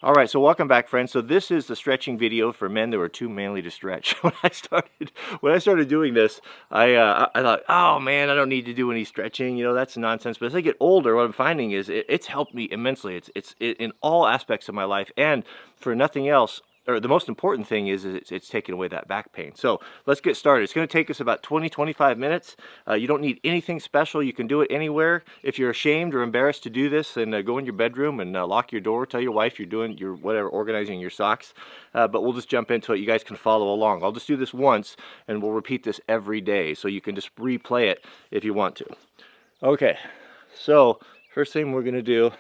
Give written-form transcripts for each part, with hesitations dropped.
All right, so welcome back, friends. So this is the stretching video for men that were too manly to stretch. When I started doing this, I thought, oh man, I don't need to do any stretching. You know, that's nonsense. But as I get older, what I'm finding is it's helped me immensely. It's in all aspects of my life, and for nothing else. Or the most important thing is it's taking away that back pain. So let's get started. It's going to take us about 20-25 minutes. You don't need anything special. You can do it anywhere. If you're ashamed or embarrassed to do this, then go in your bedroom and lock your door. Tell your wife you're doing your whatever, organizing your socks. But we'll just jump into it. You guys can follow along. I'll just do this once, and we'll repeat this every day, so you can just replay it if you want to. Okay. So first thing we're going to do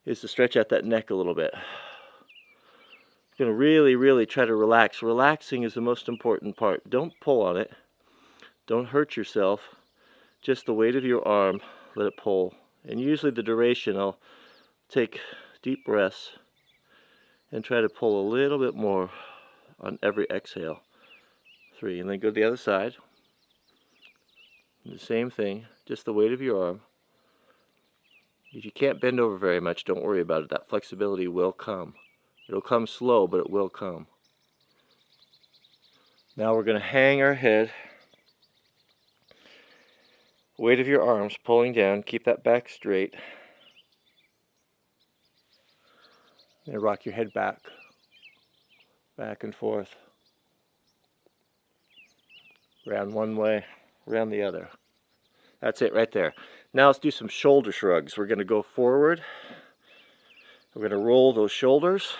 is to stretch out that neck a little bit. Going to really try to relax. Relaxing is the most important part. Don't pull on it. Don't hurt yourself. Just the weight of your arm, let it pull. And usually the duration, I'll take deep breaths and try to pull a little bit more on every exhale. 3, and then go to the other side. The same thing, just the weight of your arm. If you can't bend over very much, don't worry about it. That flexibility will come. It'll come slow, but it will come. Now we're going to hang our head. Weight of your arms pulling down. Keep that back straight. And rock your head back and forth. Round one way, round the other. That's it right there. Now let's do some shoulder shrugs. We're going to go forward. We're going to roll those shoulders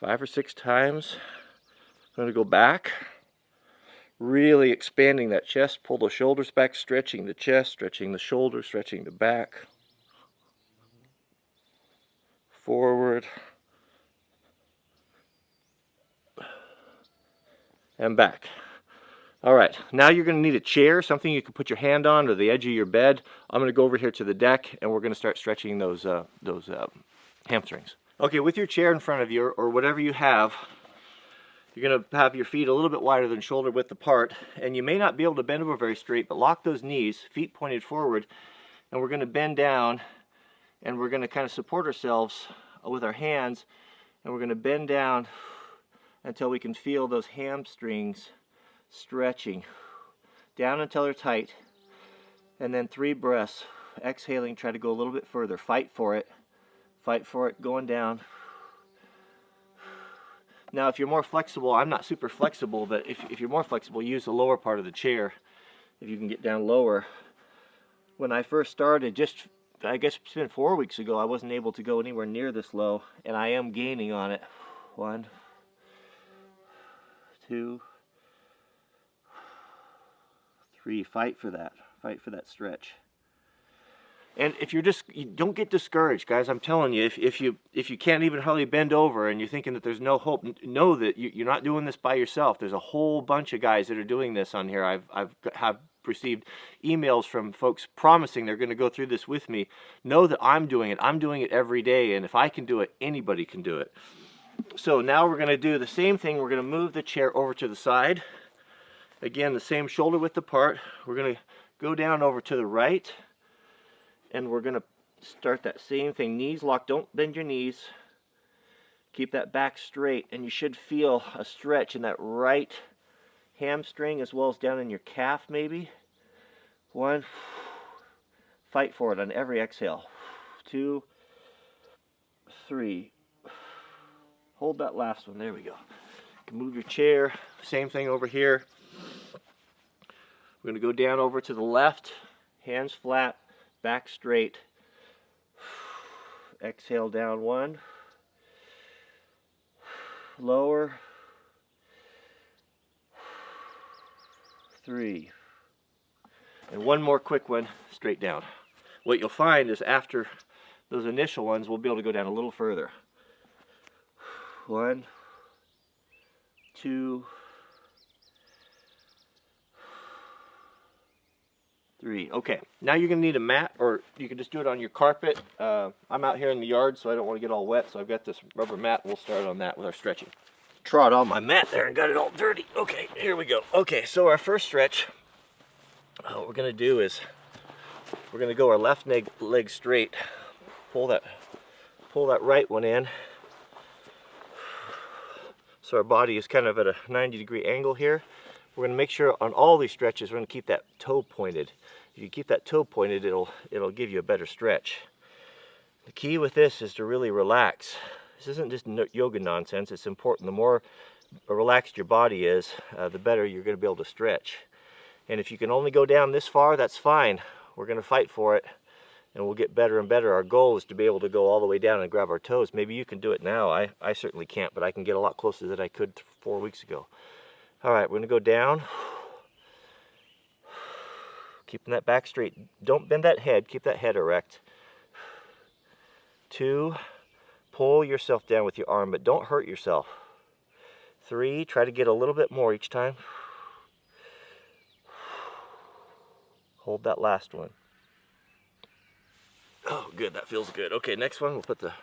5 or 6 times. I'm going to go back, really expanding that chest. Pull the shoulders back, stretching the chest, stretching the shoulders, stretching the back. Forward. And back. All right, now you're going to need a chair, something you can put your hand on, or the edge of your bed. I'm going to go over here to the deck, and we're going to start stretching those hamstrings. Okay, with your chair in front of you, or whatever you have, you're going to have your feet a little bit wider than shoulder width apart, and you may not be able to bend over very straight, but lock those knees, feet pointed forward, and we're going to bend down, and we're going to kind of support ourselves with our hands, and we're going to bend down until we can feel those hamstrings stretching down until they're tight, and then 3 breaths. Exhaling, try to go a little bit further. Fight for it, going down. Now if you're more flexible, I'm not super flexible, but if you're more flexible, use the lower part of the chair if you can get down lower. When I first started, just I guess it's been 4 weeks ago, I wasn't able to go anywhere near this low, and I am gaining on it. 1, 2, 3. Fight for that stretch. And if you don't get discouraged, guys. I'm telling you, if you can't even hardly bend over and you're thinking that there's no hope, know that you're not doing this by yourself. There's a whole bunch of guys that are doing this on here. I've received emails from folks promising they're going to go through this with me. Know that I'm doing it. I'm doing it every day, and if I can do it, anybody can do it. So now we're going to do the same thing. We're going to move the chair over to the side. Again, the same shoulder width apart. We're going to go down over to the right, and we're going to start that same thing. Knees locked. Don't bend your knees. Keep that back straight, and you should feel a stretch in that right hamstring as well as down in your calf maybe. 1. Fight for it on every exhale. 2, 3. Hold that last one. There we go. You can move your chair. Same thing over here. We're going to go down over to the left. Hands flat. Back straight. Exhale down 1. Lower. 3. And one more quick one, straight down. What you'll find is after those initial ones, we'll be able to go down a little further. 1, 2, 3. Okay, now you're going to need a mat, or you can just do it on your carpet. I'm out here in the yard, so I don't want to get all wet, so I've got this rubber mat. We'll start on that with our stretching. Trod on my mat there and got it all dirty. Okay, here we go. Okay, so our first stretch, what we're going to do is we're going to go our left leg straight. Pull that pull that right one in. So our body is kind of at a 90-degree angle here. We're going to make sure on all these stretches we're going to keep that toe pointed. If you keep that toe pointed, it'll give you a better stretch. The key with this is to really relax. This isn't just yoga nonsense. It's important. The more relaxed your body is, the better you're going to be able to stretch. And if you can only go down this far, that's fine. We're going to fight for it, and we'll get better and better. Our goal is to be able to go all the way down and grab our toes. Maybe you can do it now. I certainly can't, but I can get a lot closer than I could 4 weeks ago. All right, we're going to go down. Keeping that back straight. Don't bend that head. Keep that head erect. 2, pull yourself down with your arm, but don't hurt yourself. 3, try to get a little bit more each time. Hold that last one. Oh, good, that feels good. Okay, next one, we'll put the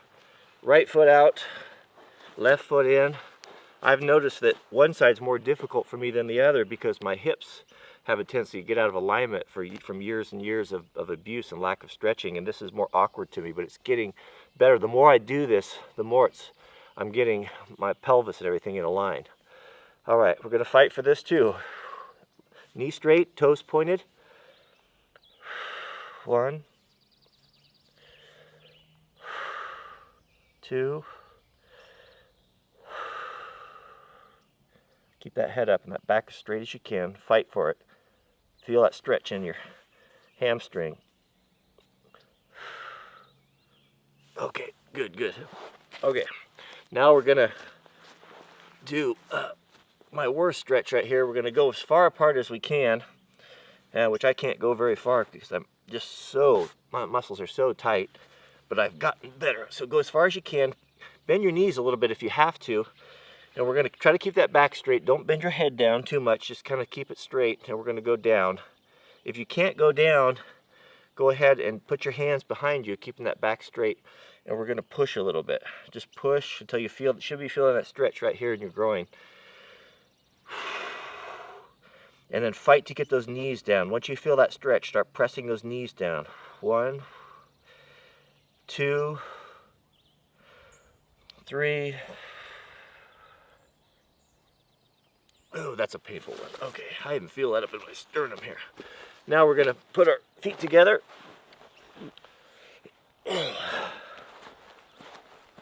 right foot out, left foot in. I've noticed that one side's more difficult for me than the other because my hips have a tendency to get out of alignment from years and years of abuse and lack of stretching, and this is more awkward to me, but it's getting better. The more I do this, the more I'm getting my pelvis and everything in a line. All right, we're going to fight for this too. Knee straight, toes pointed. 1, 2. Keep that head up and that back as straight as you can. Fight for it. Feel that stretch in your hamstring. Okay, good, good. Okay, now we're gonna do my worst stretch right here. We're gonna go as far apart as we can, which I can't go very far because I'm just my muscles are so tight, but I've gotten better. So go as far as you can. Bend your knees a little bit if you have to. And we're going to try to keep that back straight. Don't bend your head down too much. Just kind of keep it straight. And we're going to go down. If you can't go down, go ahead and put your hands behind you, keeping that back straight. And we're going to push a little bit. Just push until you should be feeling that stretch right here in your groin. And then fight to get those knees down. Once you feel that stretch, start pressing those knees down. 1, 2, 3. Oh, that's a painful one. Okay, I even feel that up in my sternum here. Now we're going to put our feet together.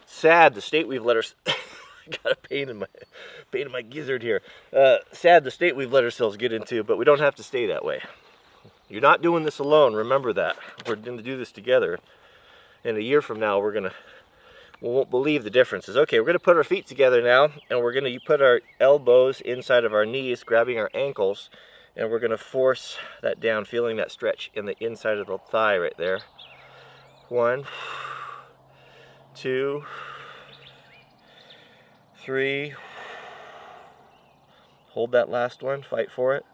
Sad the state we've let our... I got a pain in my gizzard here. Sad the state we've let ourselves get into, but we don't have to stay that way. You're not doing this alone. Remember that. We're going to do this together. And a year from now, we won't believe the differences. Okay, we're going to put our feet together now, and we're going to put our elbows inside of our knees, grabbing our ankles, and we're going to force that down, feeling that stretch in the inside of the thigh right there. 1, 2, 3. Hold that last one. Fight for it.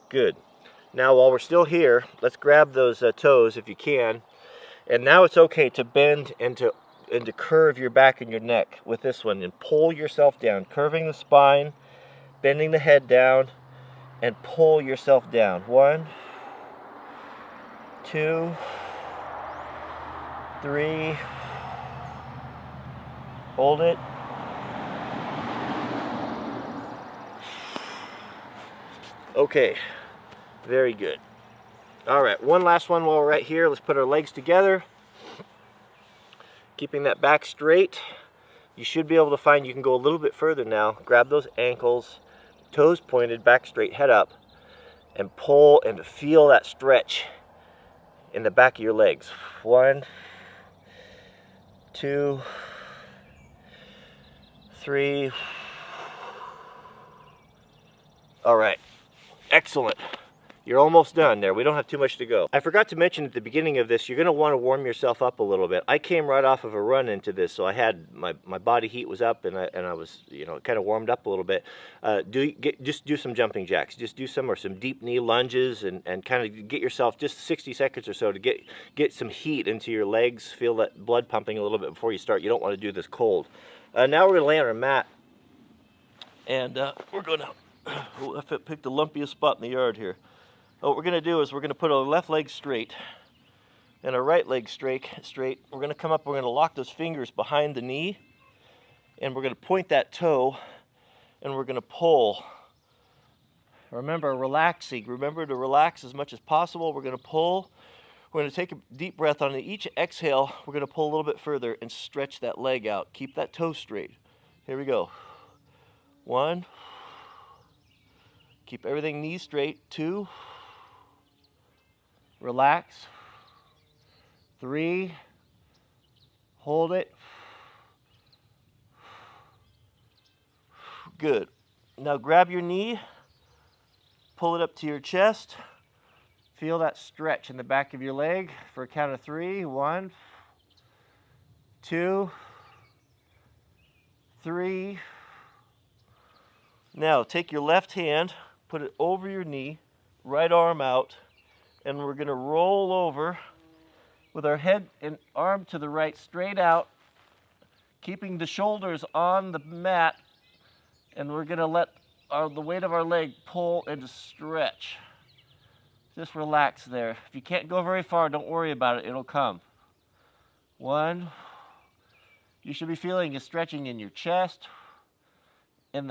Good. Now, while we're still here, let's grab those toes if you can. And now it's okay to bend and to curve your back and your neck with this one and pull yourself down, curving the spine, bending the head down, and pull yourself down. 1, 2, 3. Hold it. Okay, very good. All right, one last one while we're right here. Let's put our legs together. Keeping that back straight. You should be able to find you can go a little bit further now. Grab those ankles, toes pointed, back straight, head up, and pull and feel that stretch in the back of your legs. 1, 2, 3. All right, excellent. You're almost done there. We don't have too much to go. I forgot to mention at the beginning of this, you're going to want to warm yourself up a little bit. I came right off of a run into this, so I had my body heat was up, and I was, kind of warmed up a little bit. Just do some jumping jacks. Just do some deep knee lunges, and kind of get yourself just 60 seconds or so to get some heat into your legs. Feel that blood pumping a little bit before you start. You don't want to do this cold. Now we're going to lay on our mat, and we're going to pick the lumpiest spot in the yard here. What we're going to do is we're going to put our left leg straight, and our right leg straight. We're going to come up, we're going to lock those fingers behind the knee, and we're going to point that toe, and we're going to pull. Remember, relaxing. Remember to relax as much as possible. We're going to pull. We're going to take a deep breath on each exhale. We're going to pull a little bit further and stretch that leg out. Keep that toe straight. Here we go. 1. Keep everything knees straight. 2. Relax. 3. Hold it. Good. Now grab your knee. Pull it up to your chest. Feel that stretch in the back of your leg for a count of 3. 1, 2, 3. Now take your left hand, put it over your knee, right arm out, and we're going to roll over with our head and arm to the right, straight out, keeping the shoulders on the mat, and we're going to let the weight of our leg pull and stretch. Just relax there. If you can't go very far, don't worry about it. It'll come. 1. You should be feeling a stretching in your chest, in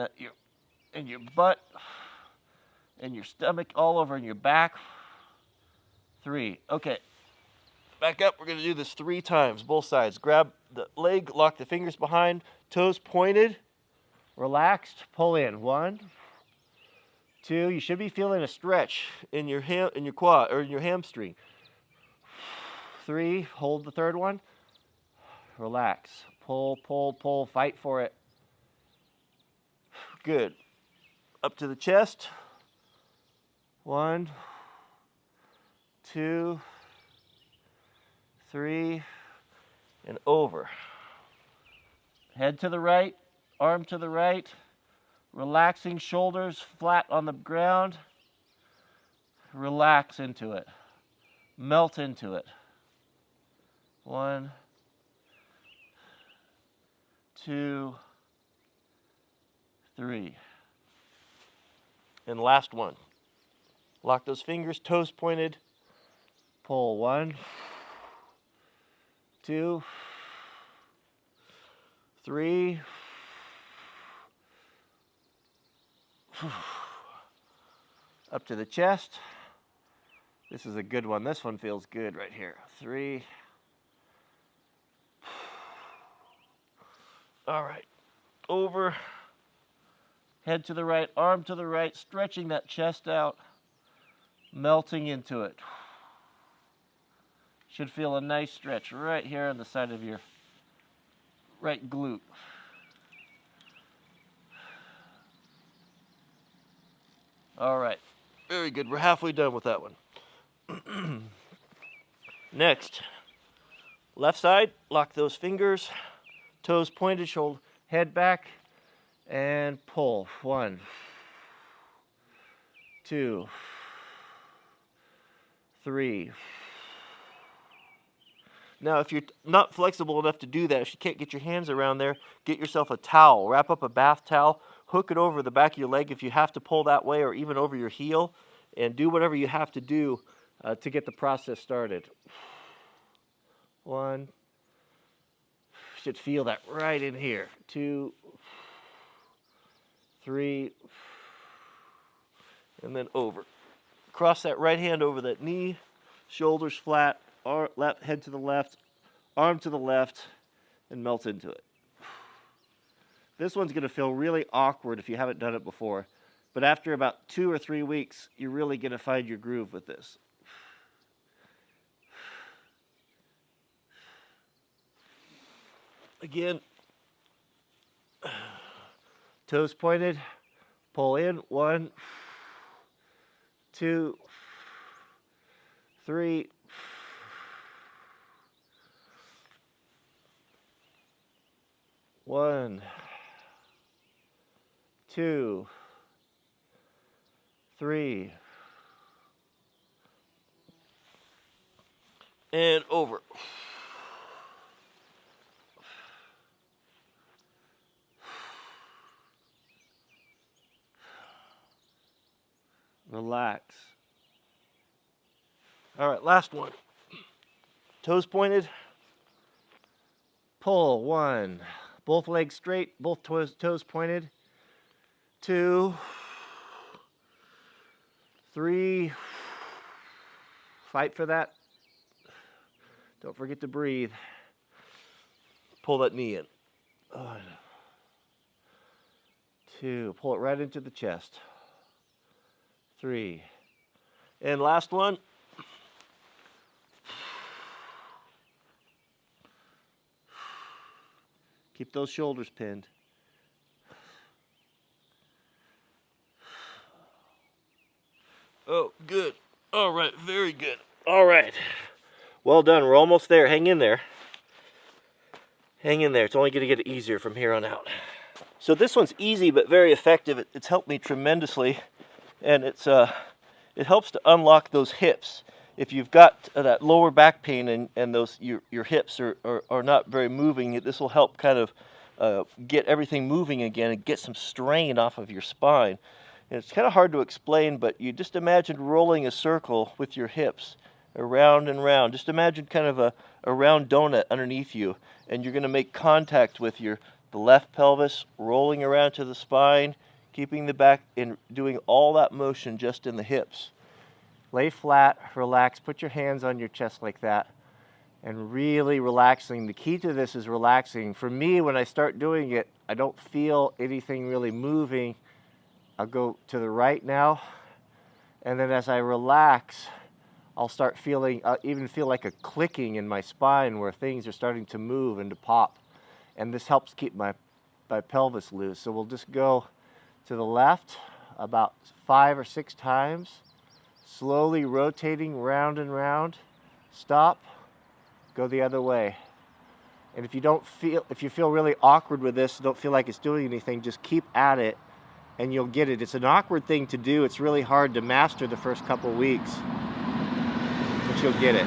your butt, in your stomach, all over in your back. 3. Okay. Back up. We're going to do this 3 times, both sides. Grab the leg, lock the fingers behind, toes pointed, relaxed, pull in. 1, 2. You should be feeling a stretch in your quad or in your hamstring. 3. Hold the third one. Relax. Pull, pull, pull. Fight for it. Good. Up to the chest. 1, 2, 3, and over. Head to the right, arm to the right. Relaxing, shoulders flat on the ground. Relax into it. Melt into it. 1, 2, 3. And last one. Lock those fingers, toes pointed. Pull. 1, 2, 3. Up to the chest. This is a good one. This one feels good right here. 3. All right. Over. Head to the right, arm to the right, stretching that chest out, melting into it. Should feel a nice stretch right here on the side of your right glute. All right, very good. We're halfway done with that one. Next, left side, lock those fingers, toes pointed, shoulder, head back, and pull. 1, 2, 3. Now, if you're not flexible enough to do that, if you can't get your hands around there, get yourself a towel. Wrap up a bath towel, hook it over the back of your leg if you have to pull that way, or even over your heel, and do whatever you have to do to get the process started. 1. Should feel that right in here. 2, 3, and then over. Cross that right hand over that knee, shoulders flat, head to the left, arm to the left, and melt into it. This one's going to feel really awkward if you haven't done it before, but after about 2 or 3 weeks, you're really going to find your groove with this. Again, toes pointed, pull in. 1, 2, 3. 1, 2, 3, and over. Relax. All right, last one. Toes pointed. Pull. 1. Both legs straight, both toes pointed. 2, 3. Fight for that. Don't forget to breathe. Pull that knee in. 1, 2. Pull it right into the chest. 3. And last one. Keep those shoulders pinned. Oh, good. All right, very good. All right. Well done. We're almost there. Hang in there. Hang in there. It's only going to get easier from here on out. So this one's easy but very effective. It's helped me tremendously, and it helps to unlock those hips. If you've got that lower back pain and those your hips are not very moving, this will help kind of get everything moving again and get some strain off of your spine. And it's kind of hard to explain, but you just imagine rolling a circle with your hips around and round. Just imagine kind of a round donut underneath you, and you're going to make contact with the left pelvis, rolling around to the spine, keeping the back, and doing all that motion just in the hips. Lay flat, relax, put your hands on your chest like that, and really relaxing. The key to this is relaxing. For me, when I start doing it, I don't feel anything really moving. I'll go to the right now, and then as I relax, I'll start feeling, even feel like a clicking in my spine where things are starting to move and to pop. And this helps keep my pelvis loose. So we'll just go to the left about 5 or 6 times. Slowly rotating round and round. Stop. Go the other way. And if you feel really awkward with this, don't feel like it's doing anything, just keep at it and you'll get it. It's an awkward thing to do. It's really hard to master the first couple weeks, but you'll get it.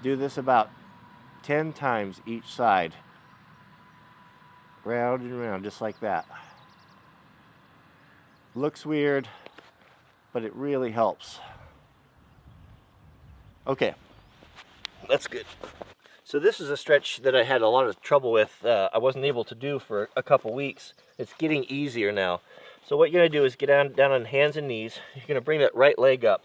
Do this about 10 times each side. Round and round, just like that. Looks weird, but it really helps. Okay, that's good. So this is a stretch that I had a lot of trouble with. I wasn't able to do for a couple weeks. It's getting easier now. So what you're going to do is get down on hands and knees. You're going to bring that right leg up,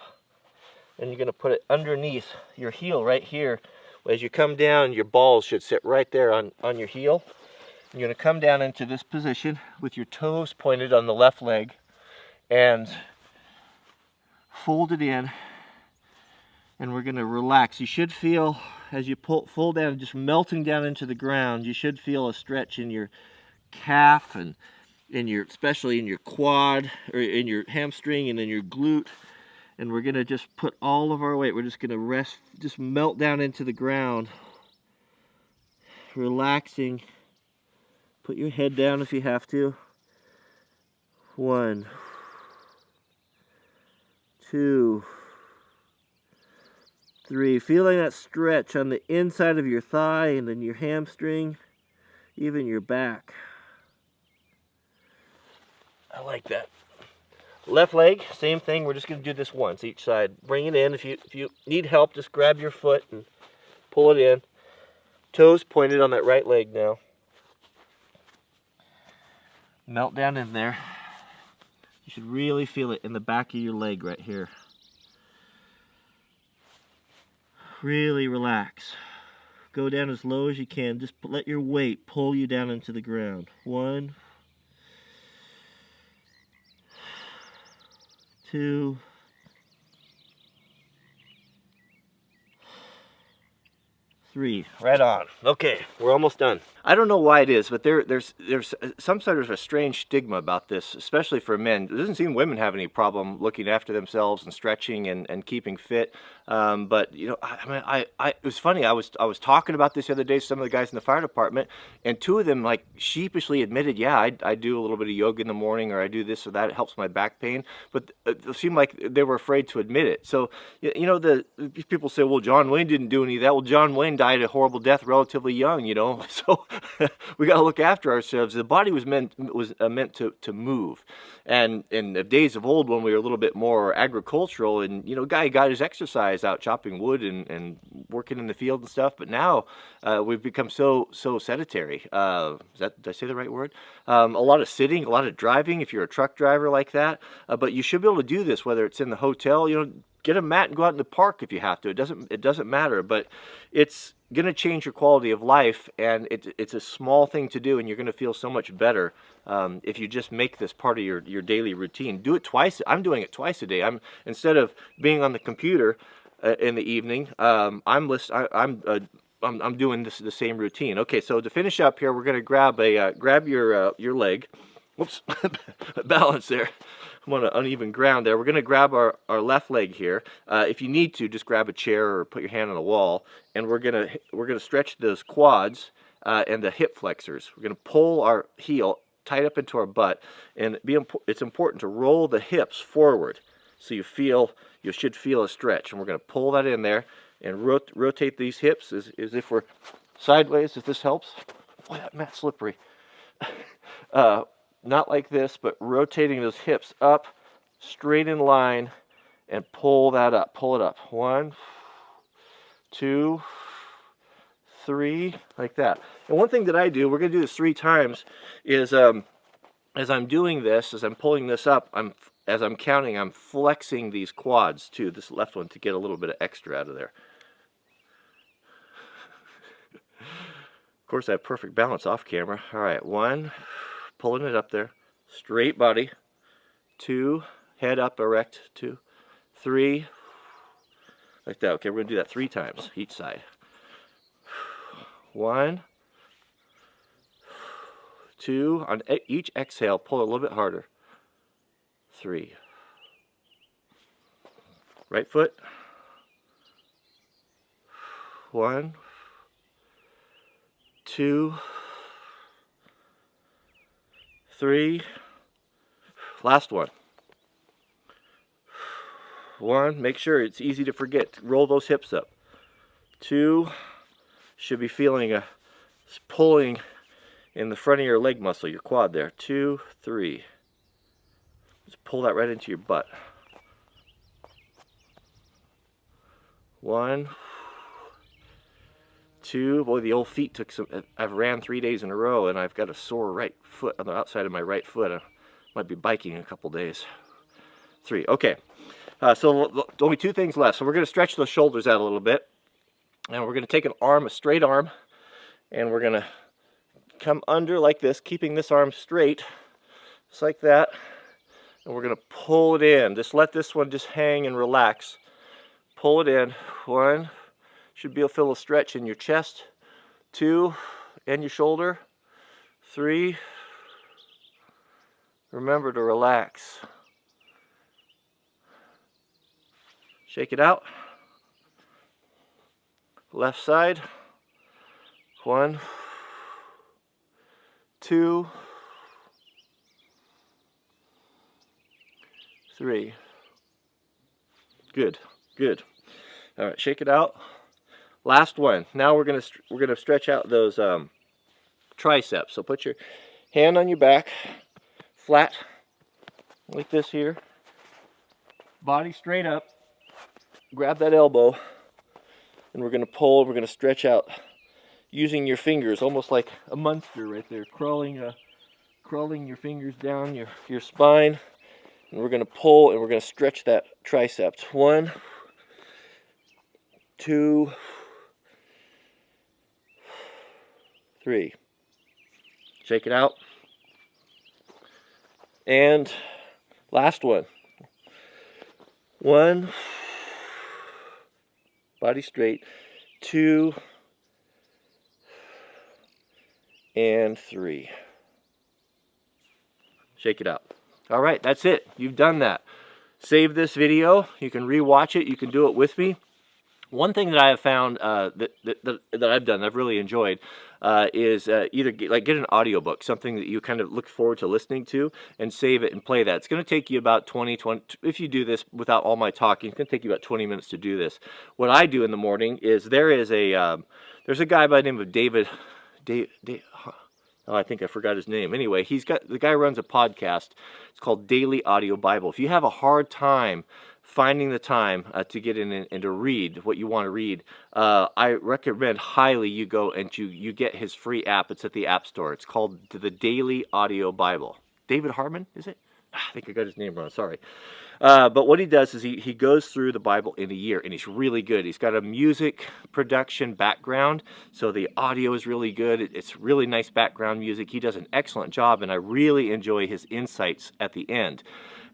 and you're going to put it underneath your heel right here. As you come down, your balls should sit right there on your heel. You're going to come down into this position with your toes pointed on the left leg and fold it in, and we're going to relax. You should feel, as you fold down, just melting down into the ground, you should feel a stretch in your calf and especially in your quad, or in your hamstring and in your glute. And we're going to just put all of our weight, we're just going to rest, just melt down into the ground, relaxing. Put your head down if you have to. 1, 2, 3. Feeling that stretch on the inside of your thigh and then your hamstring, even your back. I like that. Left leg, same thing. We're just going to do this once each side. Bring it in. If you need help, just grab your foot and pull it in. Toes pointed on that right leg now. Melt down in there. You should really feel it in the back of your leg right here. Really relax. Go down as low as you can. Just let your weight pull you down into the ground. 1, 2, 3. Right on. Okay, we're almost done. I don't know why it is, but there's some sort of a strange stigma about this, especially for men. It doesn't seem women have any problem looking after themselves and stretching and keeping fit. But you know, it was funny. I was talking about this the other day to some of the guys in the fire department, and 2 of them like sheepishly admitted, yeah, I do a little bit of yoga in the morning, or I do this or that. It helps my back pain. But it seemed like they were afraid to admit it. So you know, the people say, well, John Wayne didn't do any of that. Well, John Wayne died died a horrible death relatively young, you know. So we got to look after ourselves. The body was meant to move, and in the days of old when we were a little bit more agricultural, and you know, guy got his exercise out chopping wood and working in the field and stuff. But now we've become so sedentary. Did I say the right word? A lot of sitting, a lot of driving. If you're a truck driver like that, but you should be able to do this whether it's in the hotel, you know. Get a mat and go out in the park if you have to. It doesn't matter, but it's going to change your quality of life, and it's a small thing to do, and you're going to feel so much better if you just make this part of your daily routine. Do it twice. I'm doing it twice a day. Instead of being on the computer in the evening, I'm doing the same routine. Okay, so to finish up here, we're going to grab your leg. Whoops, balance there. I'm on an uneven ground there. We're going to grab our left leg here. If you need to, just grab a chair or put your hand on a wall, and we're gonna stretch those quads and the hip flexors. We're going to pull our heel tight up into our butt, and it's important to roll the hips forward so you should feel a stretch. And we're going to pull that in there and rotate these hips as if we're sideways. If this helps. Boy, that mat's slippery. Not like this, but rotating those hips up, straight in line, and pull that up. Pull it up. 1, 2, 3, like that. And one thing that I do, we're going to do this 3 times, is as I'm doing this, as I'm pulling this up, as I'm counting, I'm flexing these quads too, this left one, to get a little bit of extra out of there. Of course, I have perfect balance off camera. All right, 1. Pulling it up there, straight body. 2, head up erect. 2, 3, like that. Okay, we're gonna do that 3 times each side. 1, 2. On each exhale, pull a little bit harder. 3. Right foot. 1, 2, 3, last one. 1, make sure it's easy to forget. Roll those hips up. 2, should be feeling a pulling in the front of your leg muscle, your quad there. 2, 3. Just pull that right into your butt. 1, 2. Boy, the old feet took some. I've ran 3 days in a row, and I've got a sore right foot on the outside of my right foot. I might be biking in a couple days. 3. Okay. So only 2 things left. So we're going to stretch those shoulders out a little bit, and we're going to take a straight arm, and we're going to come under like this, keeping this arm straight, just like that. And we're going to pull it in. Just let this one just hang and relax. Pull it in. 1. Should be able to feel a stretch in your chest. 2, and your shoulder. 3. Remember to relax. Shake it out. Left side. 1, 2, 3. Good, good. All right, shake it out. Last one. Now we're gonna stretch out those triceps. So put your hand on your back, flat, like this here. Body straight up. Grab that elbow, and we're gonna pull. We're gonna stretch out using your fingers, almost like a monster right there, crawling your fingers down your spine. And we're gonna pull, and we're gonna stretch that triceps. 1, 2, 3. Shake it out. And last one. 1, body straight. 2, and 3. Shake it out. All right, that's it. You've done that. Save this video. You can re-watch it. You can do it with me. One thing that I have found that I've done, I've really enjoyed, is either get an audiobook, something that you kind of look forward to listening to, and save it and play that. It's going to take you about 20, if you do this without all my talking, it's going to take you about 20 minutes to do this. What I do in the morning is there's a guy by the name of David, oh, I think I forgot his name. Anyway, the guy runs a podcast. It's called Daily Audio Bible. If you have a hard time finding the time to get in and to read what you want to read, I recommend highly you go and you get his free app. It's at the App Store. It's called the Daily Audio Bible. David Harmon, is it? I think I got his name wrong. Sorry. But what he does is he goes through the Bible in a year, and he's really good. He's got a music production background, so the audio is really good. It's really nice background music. He does an excellent job, and I really enjoy his insights at the end.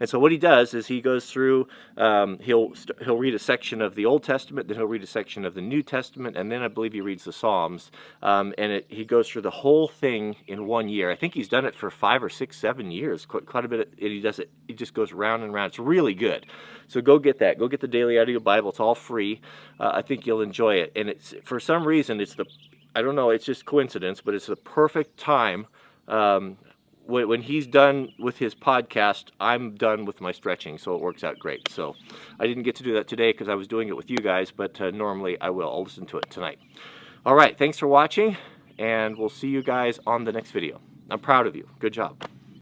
And so what he does is he goes through, he'll read a section of the Old Testament, then he'll read a section of the New Testament, and then I believe he reads the Psalms. He goes through the whole thing in 1 year. I think he's done it for 5 or 6, 7 years, quite a bit. He does it. He just goes round and round. It's really good. So go get that. Go get the Daily Audio Bible. It's all free. I think you'll enjoy it. And it's, for some reason, I don't know, it's just coincidence, but it's the perfect time. When he's done with his podcast, I'm done with my stretching, so it works out great. So I didn't get to do that today because I was doing it with you guys, but normally I will. I'll listen to it tonight. All right, thanks for watching, and we'll see you guys on the next video. I'm proud of you. Good job.